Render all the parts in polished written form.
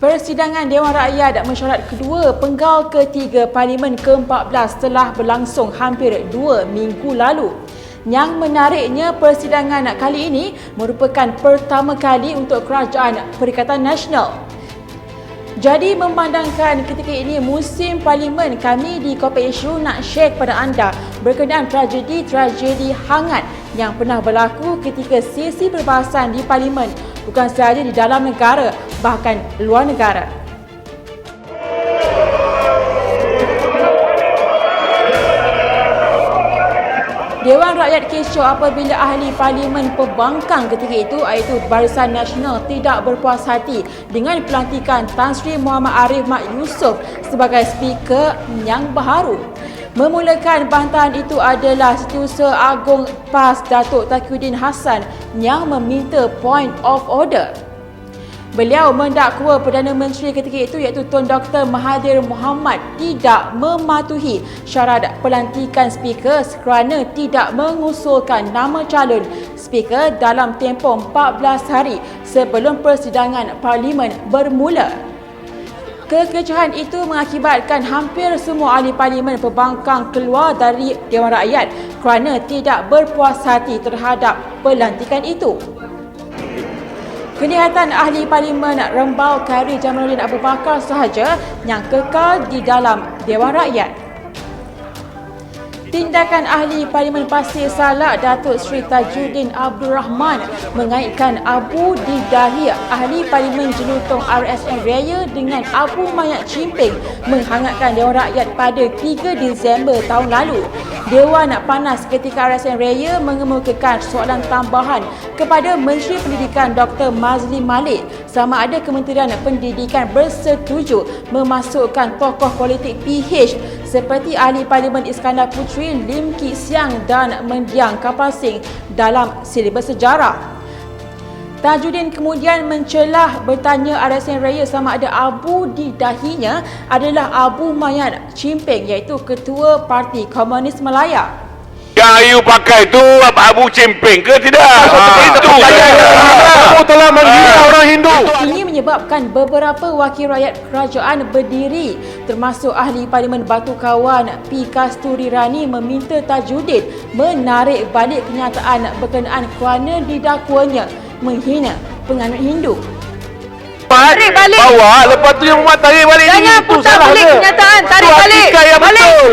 Persidangan Dewan Rakyat Mesyuarat Kedua Penggal Ketiga Parlimen ke-14 telah berlangsung hampir 2 minggu lalu. Yang menariknya, persidangan kali ini merupakan pertama kali untuk Kerajaan Perikatan Nasional. Jadi memandangkan ketika ini musim Parlimen, kami di Kopi Isu nak share kepada anda berkenaan tragedi hangat yang pernah berlaku ketika sesi perbahasan di Parlimen, bukan sahaja di dalam negara, bahkan luar negara. Dewan Rakyat kecoh apabila ahli Parlimen pembangkang ketika itu iaitu Barisan Nasional tidak berpuas hati dengan pelantikan Tan Sri Muhammad Arif Mat Yusof sebagai Speaker yang baharu. Memulakan bantahan itu adalah Setiausaha Agung PAS Datuk Taqiyuddin Hassan yang meminta point of order. Beliau mendakwa Perdana Menteri ketika itu iaitu Tun Dr. Mahathir Mohamad tidak mematuhi syarat pelantikan Speaker kerana tidak mengusulkan nama calon Speaker dalam tempoh 14 hari sebelum persidangan Parlimen bermula. Kekecohan itu mengakibatkan hampir semua ahli Parlimen pembangkang keluar dari Dewan Rakyat kerana tidak berpuas hati terhadap pelantikan itu. Kelihatan ahli Parlimen Rembau Khairi Jamaluddin Abu Bakar sahaja yang kekal di dalam Dewan Rakyat. Tindakan ahli Parlimen Pasir Salak Datuk Seri Tajuddin Abdul Rahman mengaitkan abu di dahi ahli Parlimen Jelutong RSN Raya dengan abu mayat cimping menghangatkan Dewan Rakyat pada 3 Disember tahun lalu. Dewan panas ketika RSN Raya mengemukakan soalan tambahan kepada Menteri Pendidikan Dr. Mazli Malik sama ada Kementerian Pendidikan bersetuju memasukkan tokoh politik PH seperti ahli Parlimen Iskandar Puteri, Lim Kee Siang dan Mendiang Kapasing dalam silibus sejarah. Tajuddin kemudian mencelah bertanya RSN Raya sama ada abu di dahinya adalah abu mayat cimping iaitu Ketua Parti Komunis Malaya. Yang you pakai tu abu cimping ke tidak? Itu Kamu telah menghina orang Hindu. Ini menyebabkan beberapa wakil rakyat kerajaan berdiri termasuk ahli Parlimen Batu Kawan P. Kasturi Rani meminta Tajuddin menarik balik kenyataan berkenaan kerana didakwanya menghina penganut Hindu. Tarik balik. Bawa, lepas tu yang buat tarik balik. Jangan putar balik kenyataan. Tarik balik. Yang betul.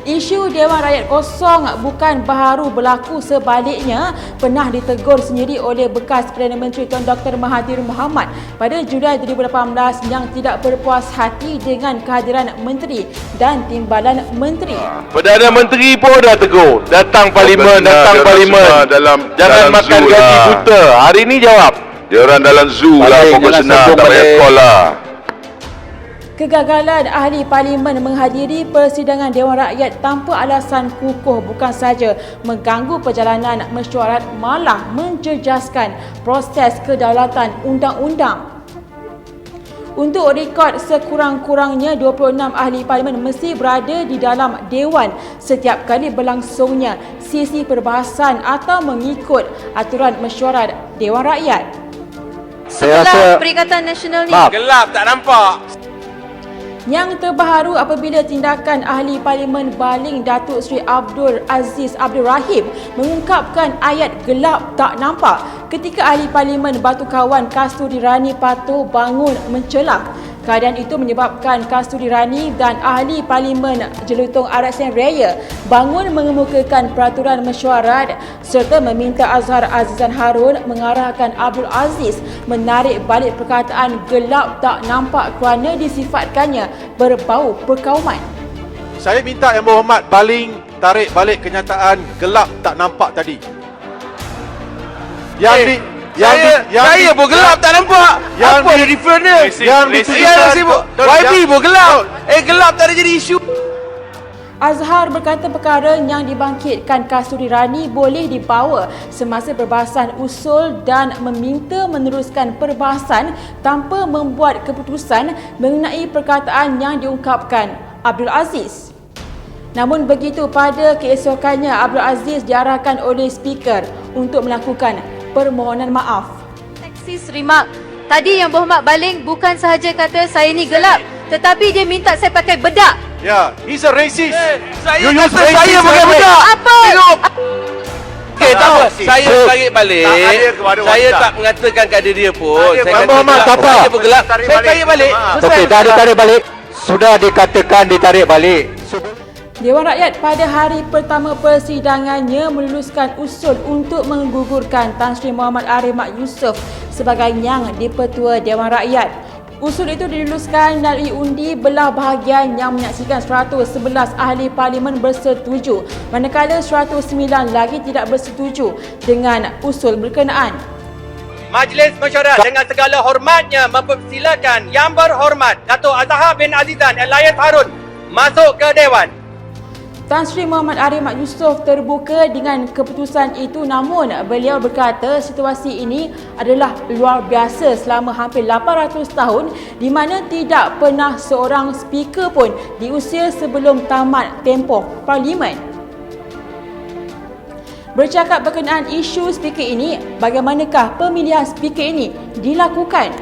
Isu Dewan Rakyat kosong bukan baharu berlaku, sebaliknya pernah ditegur sendiri oleh bekas Perdana Menteri Tun Dr. Mahathir Mohamad pada Julai 2018 yang tidak berpuas hati dengan kehadiran menteri dan timbalan menteri. Perdana Menteri pun dah tegur. Datang Parlimen. Jangan makan gaji buta. Hari ni jawab. Dia orang dalam zoo lah, pokok senang, tak payah sekolah. Kegagalan ahli Parlimen menghadiri persidangan Dewan Rakyat tanpa alasan kukuh bukan saja mengganggu perjalanan mesyuarat, malah menjejaskan proses kedaulatan undang-undang. Untuk rekod, sekurang-kurangnya 26 ahli Parlimen mesti berada di dalam Dewan setiap kali berlangsungnya sesi perbahasan atau mengikut aturan mesyuarat Dewan Rakyat. Setelah Perikatan Nasional ni Gelap tak nampak. Yang terbaharu apabila tindakan ahli Parlimen Baling Datuk Seri Abdul Aziz Abdul Rahim mengungkapkan ayat gelap tak nampak ketika ahli Parlimen Batu Kawan Kasturi Rani patuh bangun mencelah. Keadaan itu menyebabkan Kasturi Rani dan ahli Parlimen Jelutong RSN Raya bangun mengemukakan peraturan mesyuarat serta meminta Azhar Azizan Harun mengarahkan Abdul Aziz menarik balik perkataan gelap tak nampak kerana disifatkannya berbau perkauman. Saya minta Yang Berhormat Baling tarik balik kenyataan gelap tak nampak tadi. Saya pun gelap tak nampak. Yang Apa different dia? yang Saya sibuk. YB pun gelap. Gelap tak ada jadi isu. Azhar berkata perkara yang dibangkitkan Kasturi Rani boleh dibawa semasa perbahasan usul dan meminta meneruskan perbahasan tanpa membuat keputusan mengenai perkataan yang diungkapkan Abdul Aziz. Namun begitu, pada keesokannya Abdul Aziz diarahkan oleh Speaker untuk melakukan permohonan maaf. seksis remark Tadi Yang Berhormat Baling bukan sahaja kata saya ni gelap, tetapi dia minta saya pakai bedak. Ya, he's a racist. You use saya pakai bedak. Apa? Okey, tak apa. Saya tarik balik. Tak ada kepada Saya wanita. tak mengatakan kepada dia pun. Tak ada Saya kepada kata Muhammad, gelap. tak apa. Saya bergelap. Tarik Saya balik. tarik balik. Maaf. Selesai. Okey, dah ditarik balik. Sudah dikatakan ditarik balik. Dewan Rakyat pada hari pertama persidangannya meluluskan usul untuk menggugurkan Tan Sri Muhammad Arif Mat Yusof sebagai Yang di-Pertua Dewan Rakyat. Usul itu diluluskan melalui undi belah bahagian yang menyaksikan 111 ahli parlimen bersetuju, manakala 109 lagi tidak bersetuju dengan usul berkenaan. Majlis Mesyuarat dengan segala hormatnya mempersilakan Yang Berhormat Dato' Azhar bin Azizan Elias Harun masuk ke Dewan. Tan Sri Muhammad Arif Mat Yusof terbuka dengan keputusan itu, namun beliau berkata situasi ini adalah luar biasa selama hampir 800 tahun di mana tidak pernah seorang speaker pun diusir sebelum tamat tempoh parlimen. Bercakap berkenaan isu speaker ini, bagaimanakah pemilihan speaker ini dilakukan?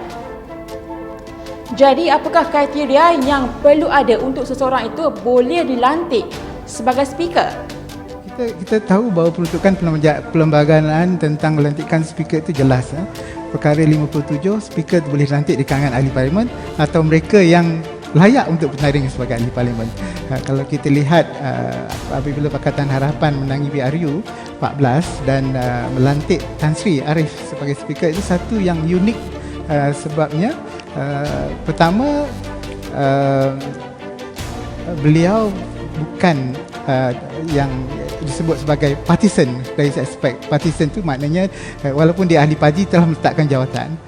Jadi apakah kriteria yang perlu ada untuk seseorang itu boleh dilantik sebagai speaker? Kita tahu bahawa peruntukan perlembagaan tentang melantikkan speaker itu jelas. Perkara 57, speaker boleh dilantik di kalangan ahli parlimen atau mereka yang layak untuk bertanding sebagai ahli parlimen. Kalau kita lihat apabila Pakatan Harapan menangi PRU 14 dan melantik Tan Sri Arif sebagai speaker, itu satu yang unik sebabnya pertama beliau bukan yang disebut sebagai partisan. Dari aspek partisan tu maknanya walaupun dia ahli parti telah meletakkan jawatan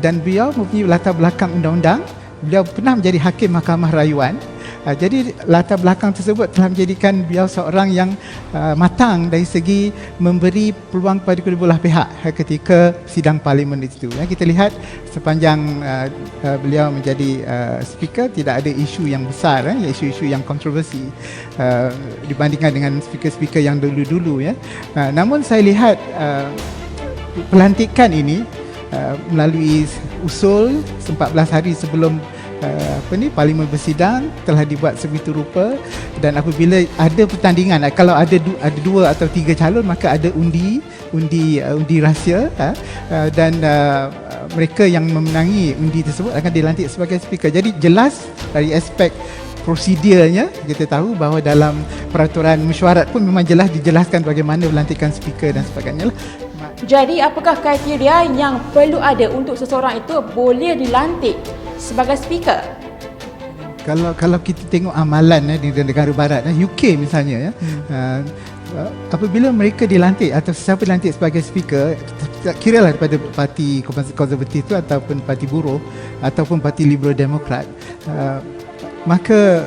dan beliau mempunyai latar belakang undang-undang. Beliau pernah menjadi hakim Mahkamah Rayuan. Jadi latar belakang tersebut telah menjadikan beliau seorang yang matang dari segi memberi peluang kepada kedua belah pihak ketika sidang parlimen itu. Kita lihat sepanjang beliau menjadi speaker tidak ada isu yang besar, isu-isu yang kontroversi dibandingkan dengan speaker-speaker yang dulu-dulu. Namun saya lihat pelantikan ini melalui usul 14 hari sebelum parlimen bersidang telah dibuat sebegitu rupa, dan apabila ada pertandingan, kalau ada dua atau tiga calon, maka ada undi rahsia dan mereka yang memenangi undi tersebut akan dilantik sebagai speaker. Jadi jelas dari aspek prosedurnya kita tahu bahawa dalam peraturan mesyuarat pun memang jelas dijelaskan bagaimana melantikkan speaker dan sebagainya lah. Jadi apakah kriteria yang perlu ada untuk seseorang itu boleh dilantik sebagai speaker? Kalau kita tengok amalan di negara barat, UK misalnya, apabila mereka dilantik atau sesiapa dilantik sebagai speaker, tak kira lah daripada parti konservatif itu ataupun parti buruh ataupun parti liberal demokrat, maka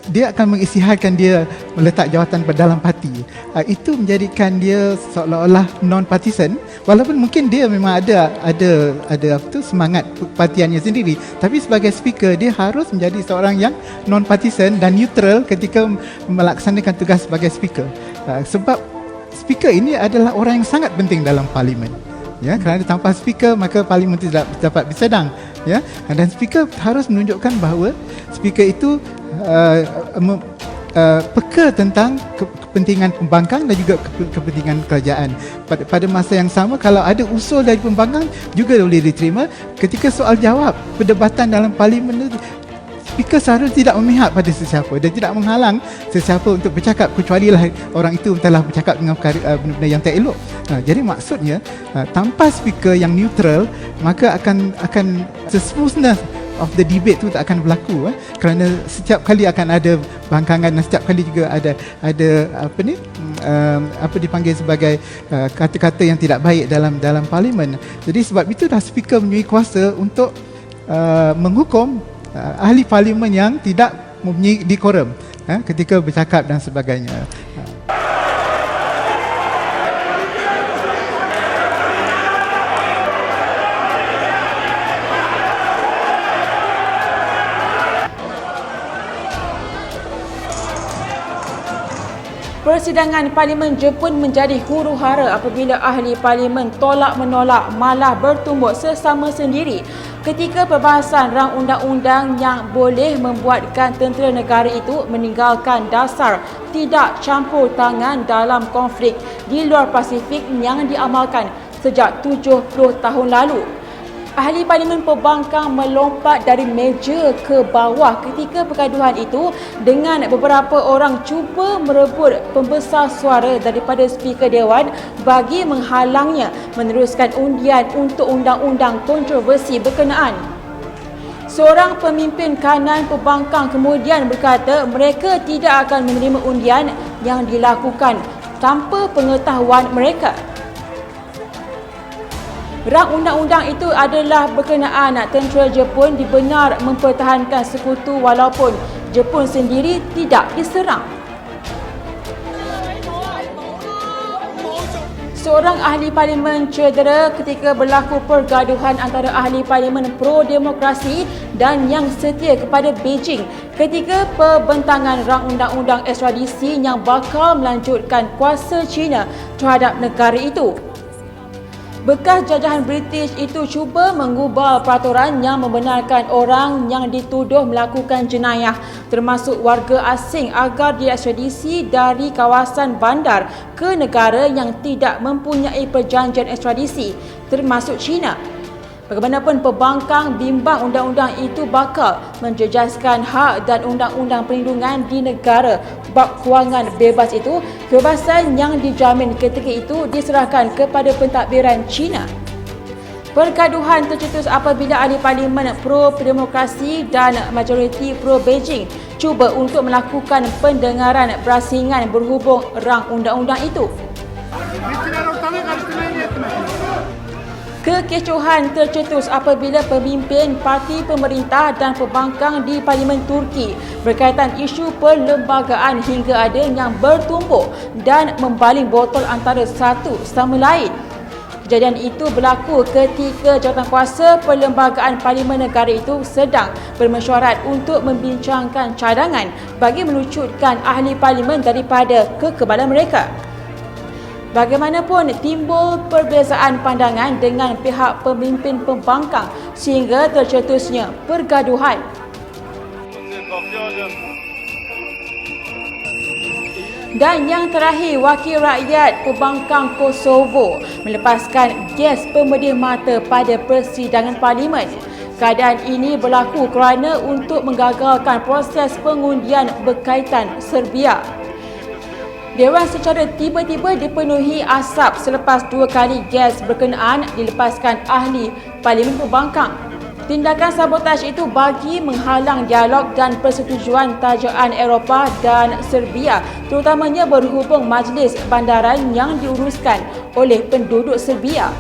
dia akan mengisytiharkan dia meletak jawatan pada dalam parti. Itu menjadikan dia seolah-olah non-partisan, walaupun mungkin dia memang ada semangat partiannya sendiri, tapi sebagai speaker dia harus menjadi seorang yang non-partisan dan neutral ketika melaksanakan tugas sebagai speaker. Sebab speaker ini adalah orang yang sangat penting dalam parlimen. Kerana tanpa speaker maka parlimen tidak dapat bersedang. Dan speaker harus menunjukkan bahawa speaker itu peka tentang kepentingan pembangkang dan juga kepentingan kerajaan. Pada masa yang sama, kalau ada usul dari pembangkang juga boleh diterima. Ketika soal jawab perdebatan dalam parlimen, speaker seharusnya tidak memihak pada sesiapa dan tidak menghalang sesiapa untuk bercakap, kecuali lah orang itu telah bercakap dengan benda-benda yang tak elok. Jadi maksudnya tanpa speaker yang neutral, maka akan the smoothness of the debate tu tak akan berlaku, kerana setiap kali akan ada bangkangan dan setiap kali juga ada apa dipanggil sebagai kata-kata yang tidak baik dalam parlimen. Jadi sebab itu dah speaker mempunyai kuasa untuk menghukum ahli parlimen yang tidak mempunyai dekorum ketika bercakap dan sebagainya. Persidangan Parlimen Jepun menjadi huru-hara apabila ahli parlimen tolak-menolak malah bertumbuk sesama sendiri ketika perbahasan rang undang-undang yang boleh membuatkan tentera negara itu meninggalkan dasar tidak campur tangan dalam konflik di luar Pasifik yang diamalkan sejak 70 tahun lalu. Ahli parlimen pembangkang melompat dari meja ke bawah ketika pergaduhan itu dengan beberapa orang cuba merebut pembesar suara daripada Speaker Dewan bagi menghalangnya meneruskan undian untuk undang-undang kontroversi berkenaan. Seorang pemimpin kanan pembangkang kemudian berkata mereka tidak akan menerima undian yang dilakukan tanpa pengetahuan mereka. Rang undang-undang itu adalah berkenaan tentera Jepun dibenar mempertahankan sekutu walaupun Jepun sendiri tidak diserang. Seorang ahli parlimen cedera ketika berlaku pergaduhan antara ahli parlimen pro-demokrasi dan yang setia kepada Beijing ketika pembentangan rang undang-undang ekstradisi yang bakal melanjutkan kuasa China terhadap negara itu. Bekas jajahan British itu cuba mengubah peraturan yang membenarkan orang yang dituduh melakukan jenayah termasuk warga asing agar diekstradisi dari kawasan bandar ke negara yang tidak mempunyai perjanjian ekstradisi termasuk China. Bagaimanapun pembangkang bimbang undang-undang itu bakal menjejaskan hak dan undang-undang perlindungan di negara bab kewangan bebas itu, kebebasan yang dijamin ketika itu diserahkan kepada pentadbiran China. Pergaduhan tercetus apabila ahli parlimen pro-demokrasi dan majoriti pro-Beijing cuba untuk melakukan pendengaran berasingan berhubung rang undang-undang itu. Kekecohan tercetus apabila pemimpin parti pemerintah dan pembangkang di Parlimen Turki berkaitan isu perlembagaan hingga ada yang bertumbuk dan membaling botol antara satu sama lain. Kejadian itu berlaku ketika jawatankuasa perlembagaan Parlimen negara itu sedang bermesyuarat untuk membincangkan cadangan bagi melucutkan ahli parlimen daripada kekebalan mereka. Bagaimanapun timbul perbezaan pandangan dengan pihak pemimpin pembangkang sehingga tercetusnya pergaduhan. Dan yang terakhir, wakil rakyat pembangkang Kosovo melepaskan gas pemedih mata pada persidangan parlimen. Keadaan ini berlaku kerana untuk menggagalkan proses pengundian berkaitan Serbia. Dewan secara tiba-tiba dipenuhi asap selepas 2 kali gas berkenaan dilepaskan ahli parlimen pembangkang. Tindakan sabotaj itu bagi menghalang dialog dan persetujuan tajaan Eropah dan Serbia, terutamanya berhubung majlis bandaran yang diuruskan oleh penduduk Serbia.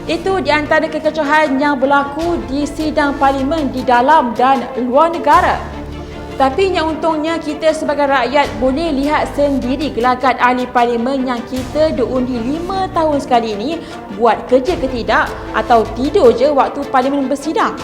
Itu di antara kekecohan yang berlaku di sidang parlimen di dalam dan luar negara. Tapi yang untungnya kita sebagai rakyat boleh lihat sendiri gelagat ahli parlimen yang kita diundi 5 tahun sekali ini buat kerja ke tidak atau tidur je waktu parlimen bersidang.